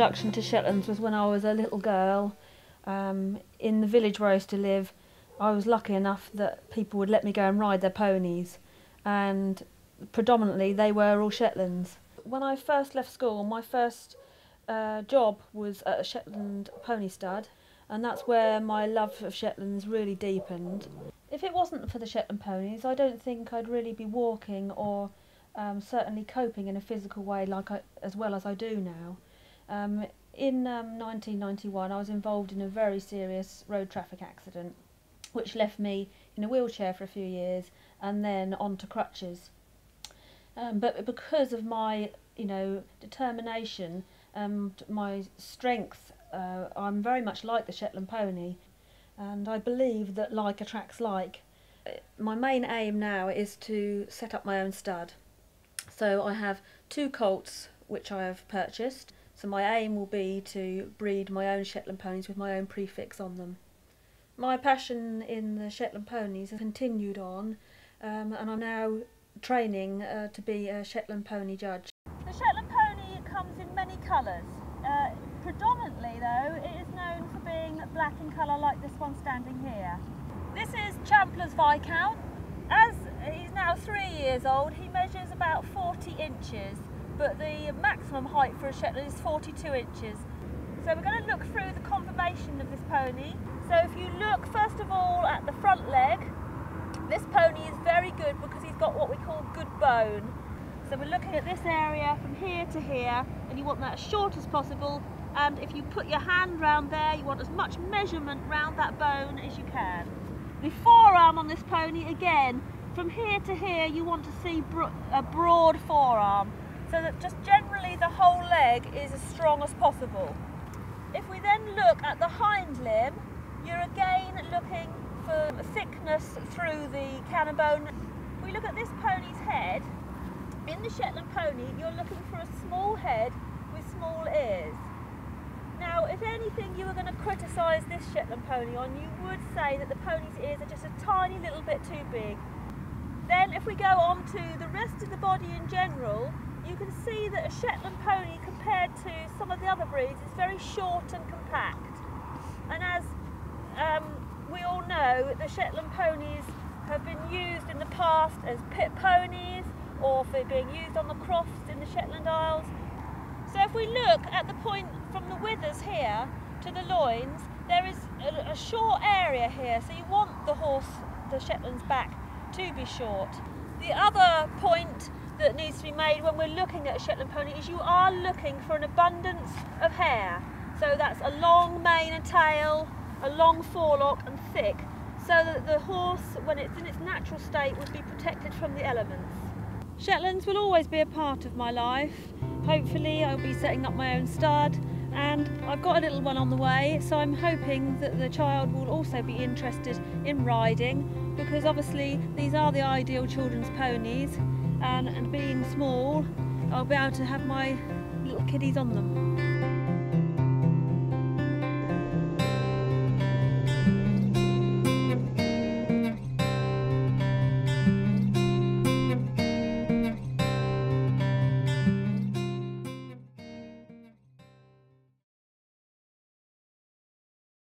introduction to Shetlands was when I was a little girl. In the village where I used to live, I was lucky enough that people would let me go and ride their ponies, and predominantly they were all Shetlands. When I first left school, my first job was at a Shetland pony stud, and that's where my love of Shetlands really deepened. If it wasn't for the Shetland ponies, I don't think I'd really be walking or certainly coping in a physical way as well as I do now. In 1991 I was involved in a very serious road traffic accident which left me in a wheelchair for a few years and then onto crutches. But because of my determination and my strength, I'm very much like the Shetland pony, and I believe that like attracts like. My main aim now is to set up my own stud. So I have 2 colts which I have purchased, so my aim will be to breed my own Shetland ponies with my own prefix on them. My passion in the Shetland ponies has continued on, and I'm now training to be a Shetland pony judge. The Shetland pony comes in many colours. Predominantly though, it is known for being black in colour like this one standing here. This is Champler's Viscount. As he's now 3 years old, he measures about 40 inches, but the maximum height for a Shetland is 42 inches. So we're going to look through the conformation of this pony. So if you look first of all at the front leg, this pony is very good because he's got what we call good bone. So we're looking at this area from here to here, and you want that as short as possible, and if you put your hand round there, you want as much measurement round that bone as you can. The forearm on this pony, again, from here to here you want to see a broad forearm, so that just generally the whole leg is as strong as possible. If we then look at the hind limb, you're again looking for thickness through the cannon bone. If we look at this pony's head, in the Shetland pony you're looking for a small head with small ears. Now, if anything you were going to criticise this Shetland pony on, you would say that the pony's ears are just a tiny little bit too big. Then if we go on to the rest of the body in general, you can see that a Shetland pony compared to some of the other breeds is very short and compact. And as we all know, the Shetland ponies have been used in the past as pit ponies or for being used on the crofts in the Shetland Isles. So if we look at the point from the withers here to the loins, there is a short area here, so you want the Shetland's back to be short. The other point that needs to be made when we're looking at a Shetland pony is you are looking for an abundance of hair. So that's a long mane and tail, a long forelock and thick, so that the horse, when it's in its natural state, would be protected from the elements. Shetlands will always be a part of my life. Hopefully I'll be setting up my own stud, and I've got a little one on the way, so I'm hoping that the child will also be interested in riding, because obviously these are the ideal children's ponies, and being small I'll be able to have my little kiddies on them.